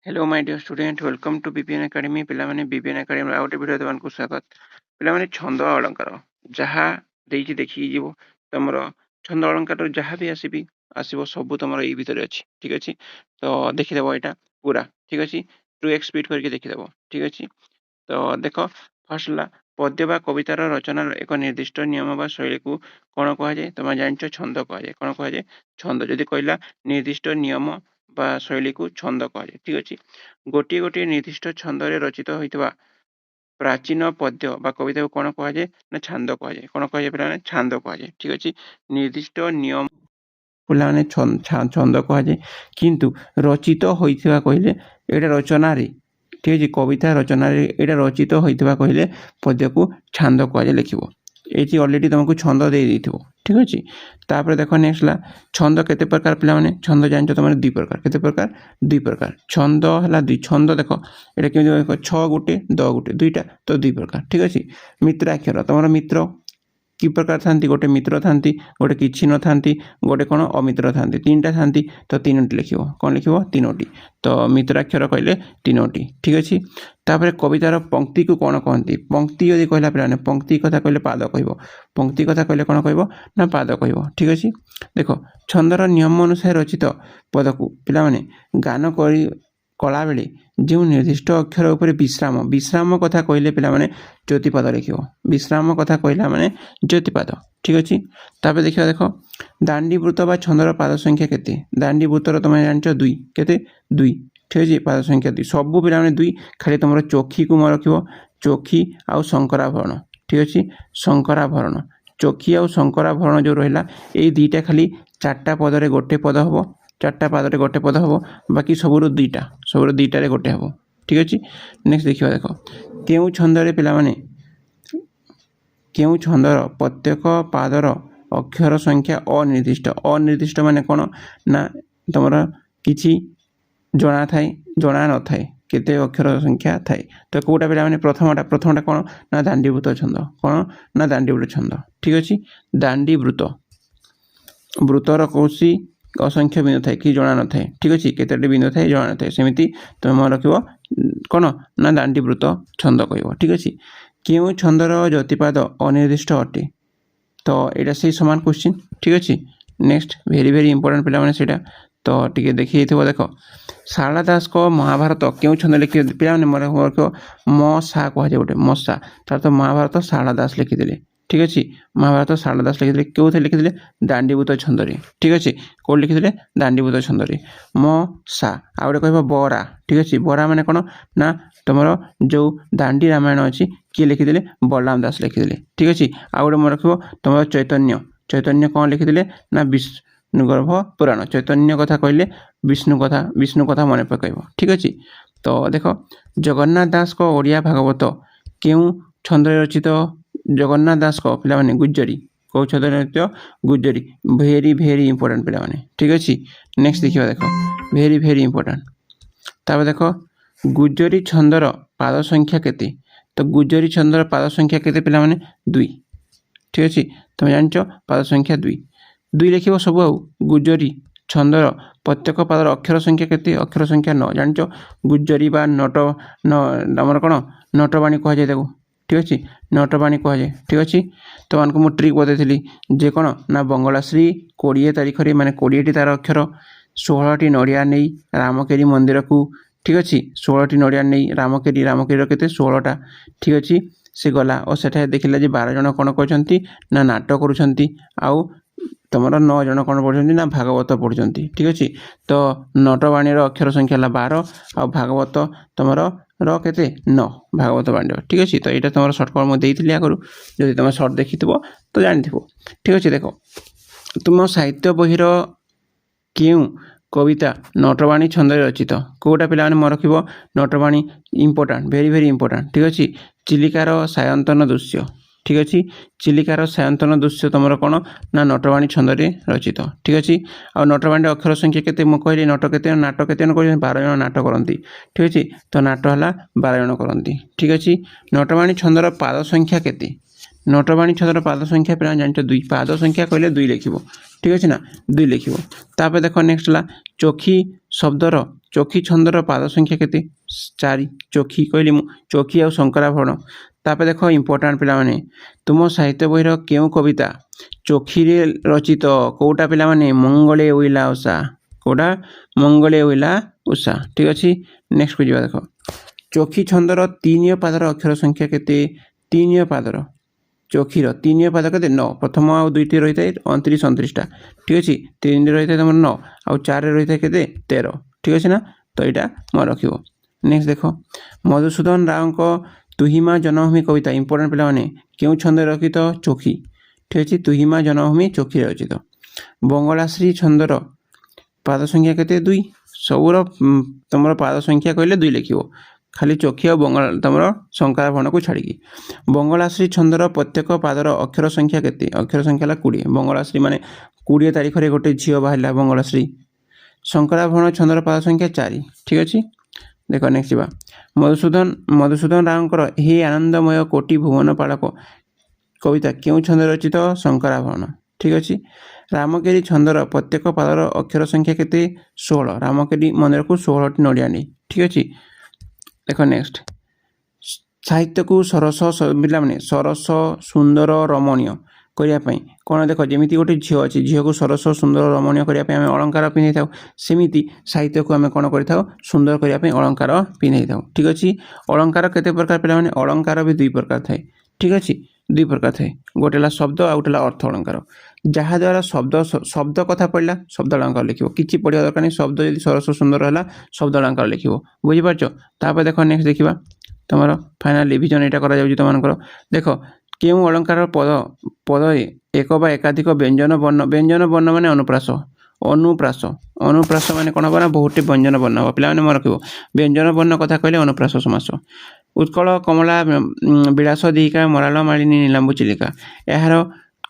Hello my dear student welcome to BPN academy पिलामाने BPN academy आउट video देवानकु स्वागत पिलामाने छंद अलंकार जहा देइछि देखि जीवो तमरो छंद अलंकार जहा भी आसीबो सब तमरो ई भीतर अछि ठीक अछि तो देखि देबो एटा पूरा ठीक अछि 2x स्पीड करके देखि देबो ठीक अछि तो देखो फर्स्ट ला पद्य बा कवितार रचनार एक निर्दिष्ट नियम बा शैली को कोन कहा जाय तमे जानछो छंद कहा जाय कोन कहा जाय छंद जदि कहला निर्दिष्ट नियम बा शैली को छंद कहा जाय ठीक अछि गोटी गोटी निर्दिष्ट छंदरे रचित होइतबा प्राचीन पद्य बा कविता को कोन कहा जाय ना छंद कहा जाय कोन कहा जाय पिलाने छंद कहा जाय ठीक अछि निर्दिष्ट नियम पिलाने छंद कहा जाय किंतु रचित होइतबा कहिले एटा रचना रे ठीक अछि कविता रचना रे एटा रचित होइतबा कहिले पद्य को छंद कहा जाय लिखिबो एटी ऑलरेडी तुमको छंद दे देथिबो ठीक अछि तापर देखो नेक्स्ट ला छंद केते प्रकार पिला माने छंद जानछो तमाने दुई प्रकार केते प्रकार दुई प्रकार छंद हला दुई छंद देखो एटा केमि देखो 6 गुटे 10 गुटे दुईटा तो दुई प्रकार ठीक अछि मित्राक्षर तमरो मित्र कि प्रकार थांती गोटे मित्र थांती गोटे किछि न थांती गोटे कोन अमित्र थांती तीनटा थांती तो तीनोटी लिखिबो कोन लिखिबो तीनोटी तो मित्राक्षर कहले तीनोटी ठीक अछि तापर कवितार पंक्ति को कोन कहंती पंक्ति यदि कहला पिलाने पंक्ति कथा कहले पाद कहबो पंक्ति कथा कहले कोन कहबो ना पाद कहबो ठीक अछि देखो छंदर नियम अनुसार रचित पद को पिला माने गान करी कला बेले जो निर्दिष्ट अक्षर ऊपर विश्राम विश्राम कथा कहले पिला माने ज्योतिपद लिखिबो विश्राम कथा कहला माने ज्योतिपद ठीक अछि तापर देखिबा देखो दांडीवृत्त बा छंदर पाद संख्या केते दांडीवृत्तर तमे जानछो 2 केते 2 ठीक अछि पाद संख्या 2 सब पिला माने 2 खाली तमरो चोखी को म रखिबो चोखी आ शंकराभरण ठीक अछि शंकराभरण चोखी आ शंकराभरण जो रहला ए दुईटा खाली चारटा पद रे गोटे पद हबो चारटा पद रे गोटे पद हबो बाकी सबरो दुईटा रे गोटे हबो ठीक अछि नेक्स्ट देखिबा देखो केउ छंद रे पिला माने केउ छंदर प्रत्येक पादर अक्षर संख्या अनिर्दिष्ट माने कोन ना तमरा किछि जणा न थाए केते अक्षर संख्या थाए तो कोटा पिला माने प्रथमटा कोन ना दांडीवृत्त छंद कोन ना दांडीवृत्त छंद ठीक अछि दांडीवृत्त वृत्तर कोसी असंख्य बिंदु थाए कि जणा न थाए ठीक अछि केतेटे बिंदु थाए जणा न थाए सेमिति तमे मन रखिबो कोन ना दांडीवृत्त छंद कहबो ठीक अछि केउ छंदर ज्योतिपाद अनिर्दिष्ट अटे तो एटा से समान क्वेश्चन ठीक अछि नेक्स्ट वेरी इंपोर्टेंट पिला माने सेटा तो टिके देखि थबो देखो शारदा दास को महाभारत केउ छंद लिखि पिला माने मोर म सा कह जे गोटे मसा तार तो महाभारत शारदा दास लिखि देले ठीक अछि महाभारत शारदा दास लिखि देले केउ थे लिखि देले दांडीवृत्त छंद रे ठीक अछि को लिखि देले दांडीवृत्त छंद रे म सा आ गोटे कहबो बरा ठीक अछि बरा माने कोन ना तमरो जो दांडी रामायण अछि कि लिखि देले बलराम दास लिखि देले ठीक अछि आ गोटे मन रखिबो तमरो चैतन्य कोन लिखि देले ना विष्णुगर्भ पुराण चैतन्य कथा कहले विष्णु कथा मन पकाइबो ठीक अछि तो देखो जगन्नाथ दास को ओडिया भागवत केउ छंद रचित जगन्नाथ दास को पिला माने गुज्जरी को छंद रचित गुज्जरी वेरी इंपोर्टेंट पिला माने ठीक अछि नेक्स्ट देखिबा देखो वेरी इंपोर्टेंट तापर देखो गुज्जरी छंदर पाद संख्या केते तो गुज्जरी छंदर पाद संख्या केते पिला माने 2 ठीक अछि तुम जानछो पाद संख्या 2 लिखिबो सब आ गुज्जरी छंदर प्रत्येक पादर अक्षर संख्या केते अक्षर संख्या 9 जानछो गुज्जरी बा नट हमर कोन नटवाणी कह जाय देखो ठीक अछि नटवाणी कह जाय ठीक अछि तो मानको मु ट्रिक बतेथिली जे कोन ना बंगलाश्री 20 तारिख रे माने 20 टी तार अक्षर 16 टी नडिया नै रामकेरी मंदिर को ठीक अछि 16 टी नडिया नै रामकेरी केते 16 टा ठीक अछि से गला और सेठा देखिला जे 12 जन कोन कहचंती ना नाटक करूछंती आउ तमरा 9 जन कोन पढछंती ना भागवत पढछंती ठीक अछि तो नटवाणी रो अक्षर संख्या ला 12 आ भागवत तमरा रो केते 9 भागवत बांड ठीक अछि तो एटा तमरा शॉर्ट कट म देइथिली आगरु जदि तमे शॉर्ट देखितबो तो जानिथिबो ठीक अछि देखो तुम साहित्य बहिर केउ कविता नटवाणी छंद रचित कोटा पिला माने मन रखिबो नटवाणी इंपोर्टेंट वेरी इंपोर्टेंट ठीक अछि चिलिकार सायंतन दृश्य ठीक अछि चिलिकार सायंतन दृश्य तमरो कोन ना नटवाणी छंद रे रचित ठीक अछि आ नटवाणी अक्षर संख्या केते म कहली नाटक केते न कहली 12 जन नाटक करंती ठीक अछि तो नाटक हला 12 जन करंती ठीक अछि नटवाणी छंदर पाद संख्या केते नटवाणी छंदर पाद संख्या पिला जानछो 2 पाद संख्या कहले 2 लिखिबो ठीक अछि ना 2 लिखिबो तापर देखो नेक्स्ट ला चोखी शब्दर ଚୋଖୀ ଛନ୍ଦର ପାଦ ସଂଖ୍ୟା କେତେ? 4। ଚୋଖୀ କହିଲି ମୁଁ, ଚୋଖୀ ଆଉ ଶଙ୍କରାଭରଣ। ତାପରେ ଦେଖ ଇମ୍ପୋର୍ଟାଣ୍ଟ ପିଲାମାନେ, ତୁମ ସାହିତ୍ୟ ବହିର କେଉଁ କବିତା ଚୋଖୀରେ ରଚିତ? କୋଉଟା ପିଲାମାନେ? ମଙ୍ଗଳେ ଉଇଲା ଉଷା। କୋଉଟା? ମଙ୍ଗଳେ ଉଇଲା ଉଷା। ଠିକ୍ ଅଛି, ନେକ୍ସଟକୁ ଯିବା। ଦେଖ ଚୋଖୀ ଛନ୍ଦର 3 ପାଦର ଅକ୍ଷର ସଂଖ୍ୟା କେତେ? 3 ପାଦର ଚୋଖୀର 3 ପାଦ କେତେ? 9। ପ୍ରଥମ ଆଉ 2ଟି ରହିଥାଏ 29, 29ଟା। ଠିକ୍ ଅଛି, 3 ରହିଥାଏ ତମର 9 ଆଉ 4 ରହିଥାଏ କେତେ? 13। ଠିକ୍ ଅଛି ନା? ତ ଏଇଟା ମନେ ରଖିବ। ନେକ୍ସଟ ଦେଖ ମଧୁସୂଦନ ରାଓଙ୍କ ତୁହିମା ଜନ୍ମଭୂମି କବିତା ଇମ୍ପୋର୍ଟାଣ୍ଟ ପିଲାମାନେ କେଉଁ ଛନ୍ଦରେ ରଚିତ? ଚୋଖୀ। ଠିକ୍ ଅଛି, ତୁହିମା ଜନ୍ମଭୂମି ଚୋଖୀରେ ରଚିତ। ବଙ୍ଗଳାଶ୍ରୀ ଛନ୍ଦର ପାଦ ସଂଖ୍ୟା କେତେ? 2। ସବୁର ତମର ପାଦ ସଂଖ୍ୟା କହିଲେ 2 ଲେଖିବ, ଖାଲି ଚୋଖୀ ଆଉ ତମର ଶଙ୍କରାଭରଣକୁ ଛାଡ଼ିକି। ବଙ୍ଗଳାଶ୍ରୀ ଛନ୍ଦର ପ୍ରତ୍ୟେକ ପାଦର ଅକ୍ଷର ସଂଖ୍ୟା କେତେ? ଅକ୍ଷର ସଂଖ୍ୟା ହେଲା 20। ବଙ୍ଗଳାଶ୍ରୀ ମାନେ 20 ତାରିଖରେ ଗୋଟେ ଝିଅ ବାହାରିଲା ବଙ୍ଗଳାଶ୍ରୀ। ଶଙ୍କରାଭରଣ ଛନ୍ଦର ପାଦ ସଂଖ୍ୟା 4। ଠିକ୍ ଅଛି, ଦେଖ ନେକ୍ସଟ ଯିବା। ମଧୁସୂଦନ ରାଓଙ୍କର ହେ ଆନନ୍ଦମୟ କୋଟି ଭୁବନ ପାଳକ କବିତା କେଉଁ ଛନ୍ଦରେ ରଚିତ? ଶଙ୍କରାଭରଣ। ଠିକ୍ ଅଛି, ରାମକେରି ଛନ୍ଦର ପ୍ରତ୍ୟେକ ପାଦର ଅକ୍ଷର ସଂଖ୍ୟା କେତେ? 16। ରାମକେରି ମନେ ରଖୁ 16ଟି ନଡ଼ିଆ ନେଇ। ଠିକ୍ ଅଛି, ଦେଖ ନେକ୍ସଟ ସାହିତ୍ୟକୁ ସରସ ପିଲାମାନେ ସରସ ସୁନ୍ଦର ରମଣୀୟ କରିବା ପାଇଁ କ'ଣ? ଦେଖ ଯେମିତି ଗୋଟେ ଝିଅ ଅଛି, ଝିଅକୁ ସରସ ସୁନ୍ଦର ରମଣୀୟ କରିବା ପାଇଁ ଆମେ ଅଳଙ୍କାର ପିନ୍ଧାଇଥାଉ, ସେମିତି ସାହିତ୍ୟକୁ ଆମେ କ'ଣ କରିଥାଉ? ସୁନ୍ଦର କରିବା ପାଇଁ ଅଳଙ୍କାର ପିନ୍ଧାଇଥାଉ। ଠିକ୍ ଅଛି, ଅଳଙ୍କାର କେତେ ପ୍ରକାର ପିଲାମାନେ? ଅଳଙ୍କାର ବି 2 ପ୍ରକାର ଥାଏ। ଠିକ୍ ଅଛି, 2 ପ୍ରକାର ଥାଏ, ଗୋଟେ ହେଲା ଶବ୍ଦ ଆଉ ଗୋଟେ ହେଲା ଅର୍ଥ ଅଳଙ୍କାର। ଯାହାଦ୍ୱାରା ଶବ୍ଦ କଥା ପଡ଼ିଲା ଶବ୍ଦ ଅଳଙ୍କାର ଲେଖିବ, କିଛି ପଢ଼ିବା ଦରକାର ନାହିଁ। ଶବ୍ଦ ଯଦି ସରସ ସୁନ୍ଦର ହେଲା ଶବ୍ଦ ଅଳଙ୍କାର ଲେଖିବ, ବୁଝିପାରୁଛ? ତାପରେ ଦେଖ ନେକ୍ସଟ ଦେଖିବା ତମର ଫାଇନାଲ ରିଭିଜନ ଏଇଟା କରାଯାଉଛି ତମମାନଙ୍କର। ଦେଖ କେଉଁ ଅଳଙ୍କାର ପଦରେ ଏକ ବା ଏକାଧିକ ବ୍ୟଞ୍ଜନ ବର୍ଣ୍ଣ ମାନେ ଅନୁପ୍ରାସ ମାନେ କ'ଣ ହେବ ନା? ବହୁଟି ବ୍ୟଞ୍ଜନ ବର୍ଣ୍ଣ ହେବ। ପିଲାମାନେ ମନେ ରଖିବ, ବ୍ୟଞ୍ଜନ ବର୍ଣ୍ଣ କଥା କହିଲେ ଅନୁପ୍ରାସ ସମାସ। ଉତ୍କଳ କମଳା ବିଳାସ ଦୀହିକା ମରାଳ ମାଳିନୀ ନୀଲାମ୍ବୁ ଚିଲିକା, ଏହାର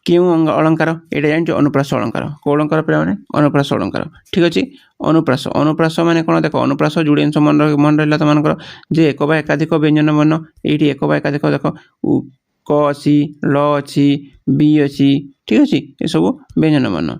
କେଉଁ ଅଳଙ୍କାର? ଏଇଟା ଜାଣିଛ? ଅନୁପ୍ରାସ ଅଳଙ୍କାର। କେଉଁ ଅଳଙ୍କାର ପିଲାମାନେ? ଅନୁପ୍ରାସ ଅଳଙ୍କାର। ଠିକ୍ ଅଛି, ଅନୁପ୍ରାସ ମାନେ କ'ଣ? ଦେଖ ଅନୁପ୍ରାସ ଯୋଡ଼ି ଅଂଶ ମନେ ରହିଲା ତମମାନଙ୍କର, ଯେ ଏକ ବା ଏକାଧିକ ବ୍ୟଞ୍ଜନ ବର୍ଣ୍ଣ। ଏଇଠି ଏକ ବା ଏକାଧିକ ଦେଖ କ ଅଛି, ଲ ଅଛି, ବି ଅଛି। ଠିକ୍ ଅଛି, ଏସବୁ ବ୍ୟଞ୍ଜନ ବର୍ଣ୍ଣ।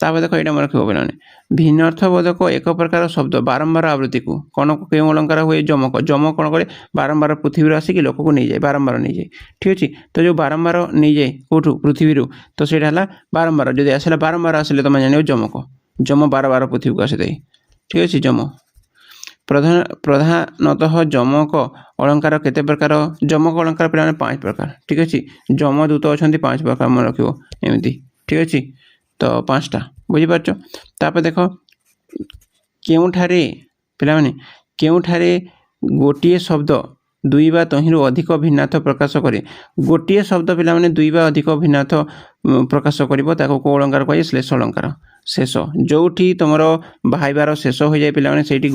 ତାପରେ ଦେଖ ଏଇଟା ମନେ ରଖିବ ପିଲାମାନେ, ଭିନ୍ନାର୍ଥବୋଧକ ଏକ ପ୍ରକାର ଶବ୍ଦ ବାରମ୍ବାର ଆବୃତ୍ତିକୁ କ'ଣ କେଉଁ ଅଳଙ୍କାର ହୁଏ? ଯମକ। କ'ଣ କରେ? ବାରମ୍ବାର ପୃଥିବୀରୁ ଆସିକି ଲୋକକୁ ନେଇଯାଏ, ବାରମ୍ବାର ନେଇଯାଏ। ଠିକ୍ ଅଛି, ତ ଯେଉଁ ବାରମ୍ବାର ନେଇଯାଏ କେଉଁଠୁ? ପୃଥିବୀରୁ, ତ ସେଇଟା ହେଲା ବାରମ୍ବାର। ଯଦି ଆସିଲା ବାରମ୍ବାର ଆସିଲେ ତମେ ଜାଣିବ ଯମକ। ଯମ ବାର ପୃଥିବୀକୁ ଆସିଥାଏ। ଠିକ୍ ଅଛି, ଯମ। ପ୍ରଧାନତଃ ଯମକ ଅଳଙ୍କାର କେତେ ପ୍ରକାର? ଯମକ ଅଳଙ୍କାର ପିଲାମାନେ 5 ପ୍ରକାର। ଠିକ୍ ଅଛି, ଯମ ଦୂତ ଅଛନ୍ତି 5 ପ୍ରକାର, ମନେ ରଖିବ ଏମିତି। ଠିକ୍ ଅଛି, ତ 5ଟା, ବୁଝିପାରୁଛ? ତାପରେ ଦେଖ କେଉଁଠାରେ ଗୋଟିଏ ଶବ୍ଦ 2 ବା ତହିଁରୁ ଅଧିକ ଭିନ୍ନାର୍ଥ ପ୍ରକାଶ କରେ? ଗୋଟିଏ ଶବ୍ଦ ପିଲାମାନେ 2 ବା ଅଧିକ ଭିନ୍ନାର୍ଥ ପ୍ରକାଶ କରିବ, ତାକୁ କେଉଁ ଅଳଙ୍କାର କୁହାଯାଏ? ଶ୍ଲେଷ ଅଳଙ୍କାର। ଶେଷ, ଯେଉଁଠି ତମର ବାହାରିବାର ଶେଷ ହୋଇଯାଏ ପିଲାମାନେ, ସେଇଠି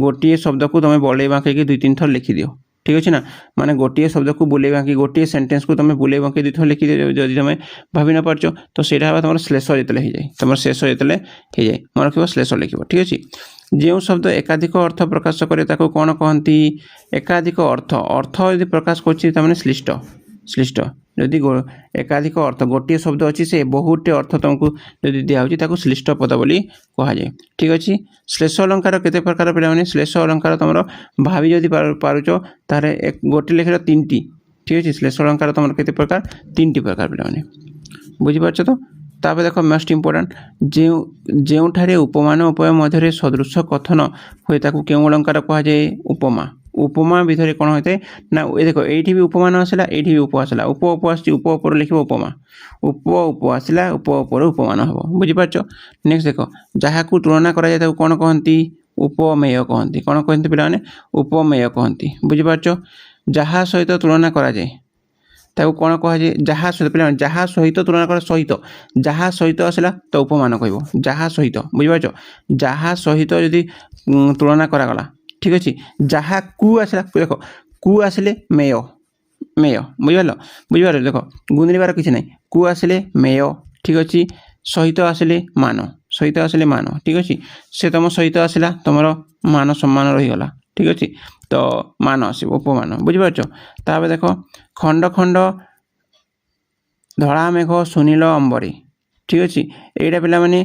ଗୋଟିଏ ଶବ୍ଦକୁ ତମେ ବଳେଇ ବାଙ୍କେଇକି 2-3 ଥର ଲେଖିଦିଅ। ଠିକ୍ ଅଛି ନା? ମାନେ ଗୋଟିଏ ଶବ୍ଦକୁ ବୁଲେଇ ବାଙ୍କି, ଗୋଟିଏ ସେଣ୍ଟେନ୍ସକୁ ତମେ ବୁଲେଇ ବାଙ୍କି 2 ଥର ଲେଖିଦିଅ। ଯଦି ତମେ ଭାବି ନ ପାରୁଛ ତ ସେଇଟା ହେବ ତମର ଶ୍ଲେଷ ଯେତେବେଳେ ହେଇଯାଏ, ତମର ଶେଷ ଯେତେବେଳେ ହେଇଯାଏ, ମନେ ରଖିବ ଶ୍ଲେଷ ଲେଖିବ। ଠିକ୍ ଅଛି, ଯେଉଁ ଶବ୍ଦ ଏକାଧିକ ଅର୍ଥ ପ୍ରକାଶ କରେ ତାକୁ କ'ଣ କହନ୍ତି? ଏକାଧିକ ଅର୍ଥ ଯଦି ପ୍ରକାଶ କରୁଛି ତାମାନେ ଶ୍ଳିଷ୍ଟ। ଯଦି ଏକାଧିକ ଅର୍ଥ, ଗୋଟିଏ ଶବ୍ଦ ଅଛି ସେ ବହୁଟି ଅର୍ଥ ତମକୁ ଯଦି ଦିଆହେଉଛି ତାକୁ ଶ୍ଳିଷ୍ଟ ପଦ ବୋଲି କୁହାଯାଏ। ଠିକ୍ ଅଛି, ଶ୍ଲେଷ ଅଳଙ୍କାର କେତେ ପ୍ରକାର ପିଲାମାନେ? ଶ୍ଲେଷ ଅଳଙ୍କାର ତମର ଭାବି ଯଦି ପାରୁଛ ତାହେଲେ ଗୋଟେ ଲେଖିଲ 3ଟି। ଠିକ୍ ଅଛି, ଶ୍ଲେଷ ଅଳଙ୍କାର ତମର କେତେ ପ୍ରକାର? 3ଟି ପ୍ରକାର ପିଲାମାନେ, ବୁଝିପାରୁଛ ତ? ତାପରେ ଦେଖ ମୋଷ୍ଟ ଇମ୍ପୋର୍ଟାଣ୍ଟ, ଯେଉଁଠାରେ ଉପମାନ ଉପାୟ ମଧ୍ୟରେ ସଦୃଶ କଥନ ହୁଏ ତାକୁ କେଉଁ ଅଳଙ୍କାର କୁହାଯାଏ? ଉପମା ଭିତରେ କ'ଣ ହୋଇଥାଏ ନା? ଦେଖ ଏଇଠି ବି ଉପମାନ ଆସିଲା, ଏଇଠି ବି ଉପ ଆସିଲା, ଉପ ଆସିଛି, ଉପ ଉପରେ ଲେଖିବ ଉପମା। ଉପ ଆସିଲା, ଉପ ଉପରେ ଉପମାନ ହେବ, ବୁଝିପାରୁଛ? ନେକ୍ସଟ ଦେଖ ଯାହାକୁ ତୁଳନା କରାଯାଏ ତାକୁ କ'ଣ କହନ୍ତି? ଉପମେୟ କହନ୍ତି। କ'ଣ କହନ୍ତି ପିଲାମାନେ? ଉପମେୟ କହନ୍ତି, ବୁଝିପାରୁଛ? ଯାହା ସହିତ ତୁଳନା କରାଯାଏ ତାକୁ କ'ଣ କୁହାଯାଏ? ଯାହା ସହିତ ପିଲାମାନେ, ଯାହା ସହିତ ତୁଳନା କରା, ଯାହା ସହିତ ଆସିଲା ତ ଉପମାନ କହିବ। ଯାହା ସହିତ, ବୁଝିପାରୁଛ? ଯାହା ସହିତ ଯଦି ତୁଳନା କରାଗଲା, ଠିକ୍ ଅଛି, ଯାହାକୁ ଆସିଲା, ଦେଖ କୁ ଆସିଲେ ମେୟ, ବୁଝିପାରିଲ? ଦେଖ ଗୁନ୍ଦିବାର କିଛି ନାହିଁ, କୁ ଆସିଲେ ମେୟ। ଠିକ୍ ଅଛି, ସହିତ ଆସିଲେ ମାନ, ଠିକ୍ ଅଛି, ସେ ତମ ସହିତ ଆସିଲା, ତମର ମାନ ସମ୍ମାନ ରହିଗଲା। ଠିକ୍ ଅଛି, ତ ମାନ ଆସିବ, ଉପମାନ, ବୁଝିପାରୁଛ? ତାପରେ ଦେଖ ଖଣ୍ଡ ଖଣ୍ଡ ଧଳା ମେଘ ସୁନୀଳ ଅମ୍ବରେ। ଠିକ୍ ଅଛି, ଏଇଟା ପିଲାମାନେ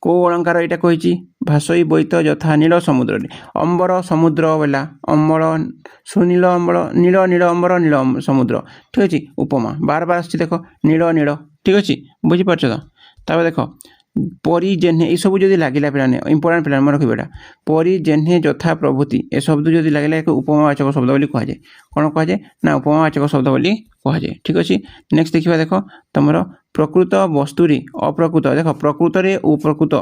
को अलंकार यहाँ कही भासई बोईत यथा नील समुद्र अंबर समुद्र बोला अम्बल सुनील अम्बल नील नील अंबर नील समुद्र ठीक अच्छे उपमा बार बार आस देख नील नील ठीक अच्छे बुझीपार तो देख परी जेह्ने ये सब जो लगे पे इंपोर्टाट पे मन रखा परी जेह्ने यथा प्रभृति ए शब्द जो लगे एक उपमावाचक शब्द बोली कहुए कौन कहुए ना उपमावाचक शब्द बोली कहुए ठीक अच्छे नेक्स्ट देखा देख तुम प्रकृत वस्तुरी अप्रकृत देख प्रकृत रे अप्रकृत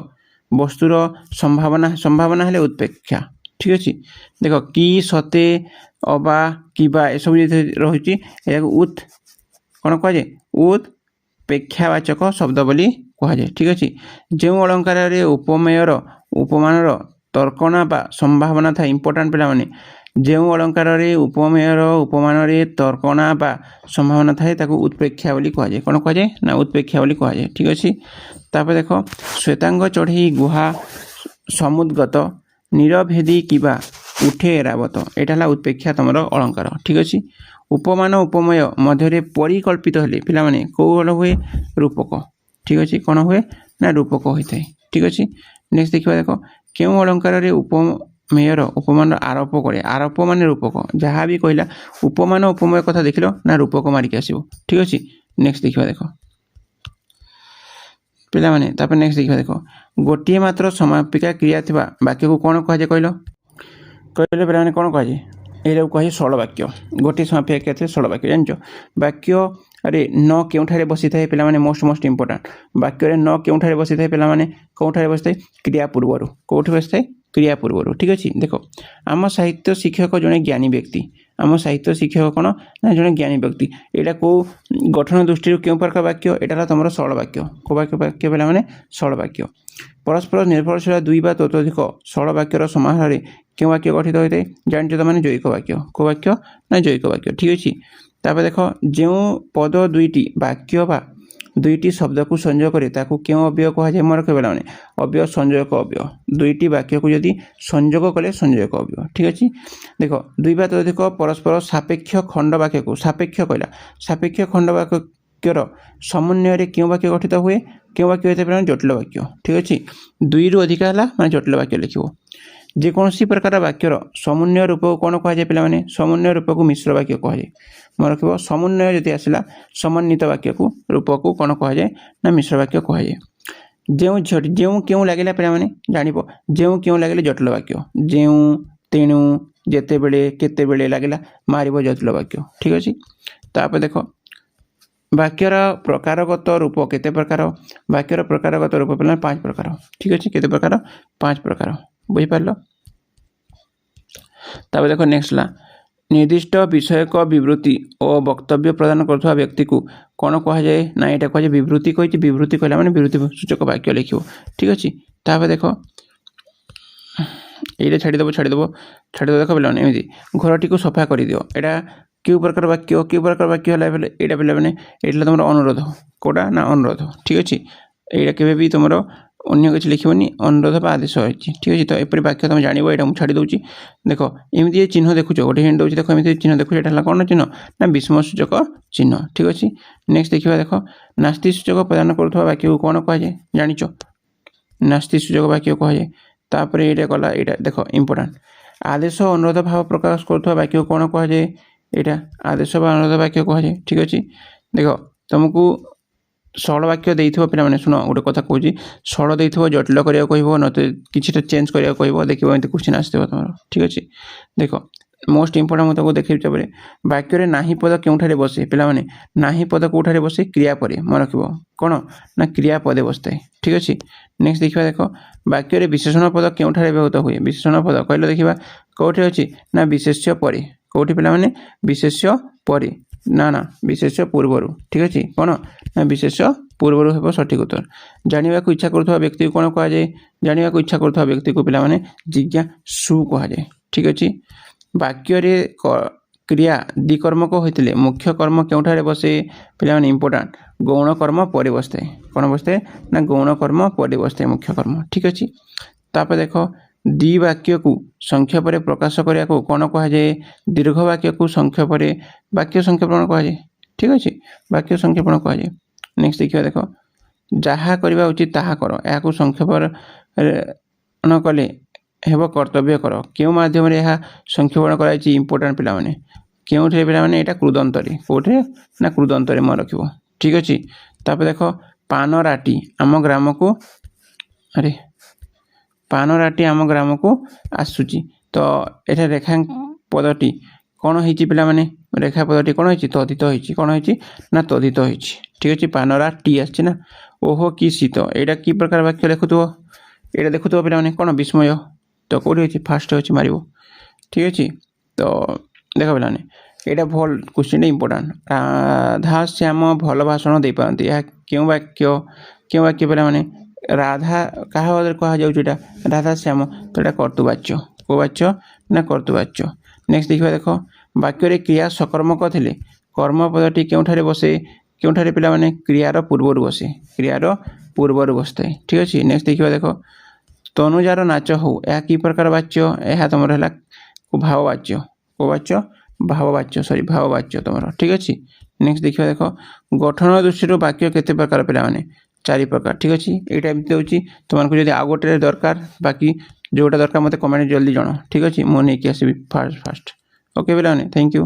वस्तुर संभावना संभावना हेले उत्पेक्षा ठीक अच्छे देख कि सते अबा किबा ए सब रही उत कौन कहुए उत्पेक्षावाचक शब्द बोली कहुए ठीक अच्छे जो अलंकार उपमेयर उपमानर तर्कना बा संभावना था इंपोर्टाट पे जो अलंकार उपमेयर उपमान तर्कना बा संभावना थाए ताको उत्प्रेक्षा बोली कहुए कौन कहुए ना उत्प्रेक्षा बोली कहुए ठीक अच्छे तापर देख श्वेतांग चढ़ी गुहा समुद्गत निरभेदी किबा उठे रावत यहाँ उत्प्रेक्षा तुम अलंकार ठीक अच्छे उपमान उपमेय मध्य परिकल्पित हेले पिलामाने कौन हुए रूपक ठीक अच्छे कौन हुए ना रूपक होता है ठीक अच्छे नेक्स्ट देखा देख क्यों अलंकार उपमेयर उपमान आरोप करे आरोप मान रूपक जहाँ भी कहला उपमान उपमेय कथा देख लो ना रूपक मारिक आसो ठीक अच्छे नेक्स्ट देखा देख पिलामाने तापर नेक्स्ट देखा देख गोटे मात्र समापिका क्रिया थिबा वाक्य को कौन कहुए कहल कहले पे कौन कहुए ये कहे सरल वाक्य गोटे समापिका क्रिया थे सरल वाक्य जान वाक्य अरे न केउठारे बसी थाए पिलामाने मोस्ट इंपोर्टाट वाक्य न केउठारे बसी थाए पिलामाने कोठारे बसी थाए क्रिया पूर्वर कोठी बसी थाए क्रिया पूर्वर ठीक अच्छे देख आम साहित्य शिक्षक जड़े ज्ञानी व्यक्ति आम साहित्य शिक्षक कौन ना जड़े ज्ञानी व्यक्ति यहाँ को गठन दृष्टि क्यों प्रकार वाक्य यहाँ तुम सरल वाक्य को वाक्य पे सरल वाक्य परस्पर निर्भरशील दुई बा ततोधिक सरल वाक्यर समाहार क्यों वाक्य गठित होता है जानते तो मैंने जैविक वाक्य को वाक्य ना जैविक वाक्य ठीक अच्छे तापर देख जो पद दुईटी वाक्य बा दुईटी शब्द को संयोग करे ताकू क्यों अव्यय कहुए मन रखे मैंने अव्यय संयोजक अव्यय दुईटी वाक्य को जदि संयोग कले संयोजक अव्यय ठीक अच्छे देख दुई बा ततोधिक परस्पर सापेक्ष खंड वाक्य को सापेक्ष कहला सापेक्ष खंड वाक्यर समन्वय क्यों वाक्य गठित हुए क्यों वाक्य होता है जटिल वाक्य ठीक अच्छे दुई रु अधिक है मैं जटिल वाक्य लिखो जेकोसी प्रकार वाक्यर समन्वय रूप को कौन कहुए पे समन्वय रूप को मिश्र वाक्य कहुए मन रख समन्वय जदि आसला समन्वित वाक्य को रूप को कौन कहुए ना मिश्र वाक्य कहुए जो क्यों लगे पे जान जो क्यों लगे जटिल वाक्य जो तेणु जिते बड़े केते बड़े लगे मार जटिल वाक्य ठीक अच्छे तापर देख वाक्यर प्रकारगत रूप केते प्रकार वाक्यर प्रकारगत रूप पे 5 प्रकार ठीक अच्छे केते प्रकार 5 प्रकार बुझीपार तब देख नेक्स्ट ला निर्दिष्ट विषयक विवृत्ति और वक्तव्य प्रदान करुवा व्यक्ति को कौन कहुए ना यहाँ कहुए विवृत्ति कही विवृत्ति कहला मैंने विवृत्ति सूचक वाक्य लिख ठीक अच्छे तापर देख ये छाड़देव देख पे एमती घरटी को सफा कर दियो यहाँ क्यों प्रकार वाक्य है यहाँ पे तुम अनुरोध कौटा ना अनुरोध ठीक अच्छे यहाँ के तुम अन्य किसी लिखनी अनुरोध आदेश रही ठीक अच्छे तो एपरी वाक्य तुम जान यहाँ मुझे छाड़ी दूसरी देख एमती चिन्ह देखुच गोटे हिंट दूसरी देख एमती चिन्ह देखुच यहाँ कौन चिन्ह ना विस्मय सूचक चिन्ह ठीक अच्छे नेक्स्ट देखा देख नास्ति सूचक प्रदान करुवा वाक्य को कौन कहुए जानिच नास्ति सूचक वाक्य कहुए तापर ये गला यहाँ देख इंपोर्टाट आदेश अनुरोध भाव प्रकाश करुवा वाक्य को कौन कहुए यहाँ आदेश अनुरोध वाक्य कहुए ठीक अच्छे देख तुमको सरल वाक्य देइथिबो पिला माने सुनो गोटे कथा कहूँ सरल देइथिबो जटिल करिया कहबो न तो किछिटा चेंज करिया कहबो देखिबो एंती क्वेश्चन आसथिबो तमरो ठीक अच्छे देख मोस्ट इंपोर्टेंट मुझे तुमको देखिए तापर वाक्य रे नाही पद केउठारे बसे पिला माने नाही पद कोठारे बसे क्रिया परे मन रखिबो कौन ना क्रिया पदे बसते ठीक अच्छे नेक्स्ट देखा देख वाक्य रे विशेषण पद केउठारे व्यवहृत हुए विशेषण पद कहले देखिबा कोठे अछि ना विशेष्य परे कोठी पिला माने विशेष्य परे ना ना विशेष्य पूर्वर ठीक अच्छे कौन ना विशेष्य पूर्वर हे सठिक उत्तर जानवा को इच्छा करुवा व्यक्ति को कौन कहुए जानवा को इच्छा करुवा व्यक्ति को पिला जिज्ञासु कहुए ठीक अच्छे वाक्य रे क्रिया द्विकर्मक होते मुख्य कर्म केउठारे बसे पिला इंपोर्टाट गौण कर्म पर बसते कौन बसते ना गौण कर्म पर बसते मुख्य कर्म ठीक अच्छे तापर देख द्वि वाक्य को संख्या पर प्रकाश करने को कौन कहुए दीर्घ वाक्य को संख्या पर वाक्य संख्यापन कहुए ठीक अच्छे वाक्य संख्यापन कहुए नेक्स्ट देखिए देख ଯାହା କରିବା ଉଚିତ ତାହା କର, ଏହାକୁ ସଂକ୍ଷେପଣ କଲେ ହେବ କର୍ତ୍ତବ୍ୟ କର। କେଉଁ ମାଧ୍ୟମରେ ଏହା ସଂକ୍ଷେପଣ କରାଯାଇଛି? ଇମ୍ପୋର୍ଟାଣ୍ଟ ପିଲାମାନେ, କେଉଁଥିରେ ପିଲାମାନେ? ଏଇଟା କୃଦନ୍ତରେ। କେଉଁଥିରେ ନା କୃଦନ୍ତରେ ମନେ ରଖିବ। ଠିକ୍ ଅଛି। ତାପରେ ଦେଖ, ପାନରାଟି ଆମ ଗ୍ରାମକୁ ପାନରାଟି ଆମ ଗ୍ରାମକୁ ଆସୁଛି। ତ ଏଠାରେ ରେଖା ପଦଟି କ'ଣ ହେଇଛି ପିଲାମାନେ? ରେଖା ପଦଟି କ'ଣ ହେଇଛି? ତଦିତ ହେଇଛି। କ'ଣ ହେଇଛି ନା ତଦିତ ହେଇଛି। ଠିକ୍ ଅଛି। ପାନରାଟି ଆସିଛି ନା। ଓହୋ କି ଶୀତ, ଏଇଟା କି ପ୍ରକାର ବାକ୍ୟ ଲେଖୁଥିବ? ଏଇଟା ଦେଖୁଥିବ ପିଲାମାନେ କ'ଣ? ବିସ୍ମୟ। ତ କେଉଁଠି ଅଛି? ଫାଷ୍ଟ ଅଛି, ମାରିବ। ଠିକ୍ ଅଛି। ତ ଦେଖ ପିଲାମାନେ, ଏଇଟା ଭଲ କ୍ୱେଶ୍ଚିନ୍ଟା ଇମ୍ପୋର୍ଟାଣ୍ଟ। ରାଧା ଶ୍ୟାମ ଭଲ ଭାଷଣ ଦେଇପାରନ୍ତି। ଏହା କେଉଁ ବାକ୍ୟ? କେଉଁ ବାକ୍ୟ ପିଲାମାନେ? ରାଧା କାହା ଭାବରେ କୁହାଯାଉଛି? ଏଇଟା ରାଧା ଶ୍ୟାମ। ତ ଏଇଟା କର୍ତ୍ତୃବାଚ୍ୟ। କେଉଁ ବାଚ୍ୟ ନା କର୍ତ୍ତୃବାଚ୍ୟ। ନେକ୍ସଟ ଦେଖିବା, ଦେଖ, ବାକ୍ୟରେ କ୍ରିୟା ସକର୍ମକ ଥିଲେ କର୍ମ ପଦଟି କେଉଁଠାରେ ବସେ? କେଉଁଠାରେ ପିଲାମାନେ? କ୍ରିୟାର ପୂର୍ବରୁ ବସେ। କ୍ରିୟାର ପୂର୍ବରୁ ବସିଥାଏ। ଠିକ୍ ଅଛି। ନେକ୍ସଟ ଦେଖିବା, ଦେଖ, ତନୁଜାର ନାଚ ହଉ, ଏହା କି ପ୍ରକାର ବାଚ୍ୟ? ଏହା ତମର ହେଲା ଭାବବାଚ୍ୟ। କେଉଁ ବାଚ୍ୟ? ଭାବବାଚ୍ୟ, ଭାବବାଚ୍ୟ ତମର। ଠିକ୍ ଅଛି। ନେକ୍ସଟ ଦେଖିବା, ଦେଖ, ଗଠନ ଦୃଷ୍ଟିରୁ ବାକ୍ୟ କେତେ ପ୍ରକାର ପିଲାମାନେ? 4 ପ୍ରକାର। ଠିକ୍ ଅଛି। ଏଇଟା ଏମିତି ଦେଉଛି। ତୁମକୁ ଯଦି ଆଉ ଗୋଟେ ଦରକାର, ବାକି ଯେଉଁଟା ଦରକାର ମୋତେ କମେଣ୍ଟ ଜଲ୍ଦି ଜଣାଅ। ଠିକ୍ ଅଛି। ମୁଁ ନେଇକି ଆସିବି ଫାଷ୍ଟ। ଓକେ ପିଲାମାନେ, ଥ୍ୟାଙ୍କ ୟୁ।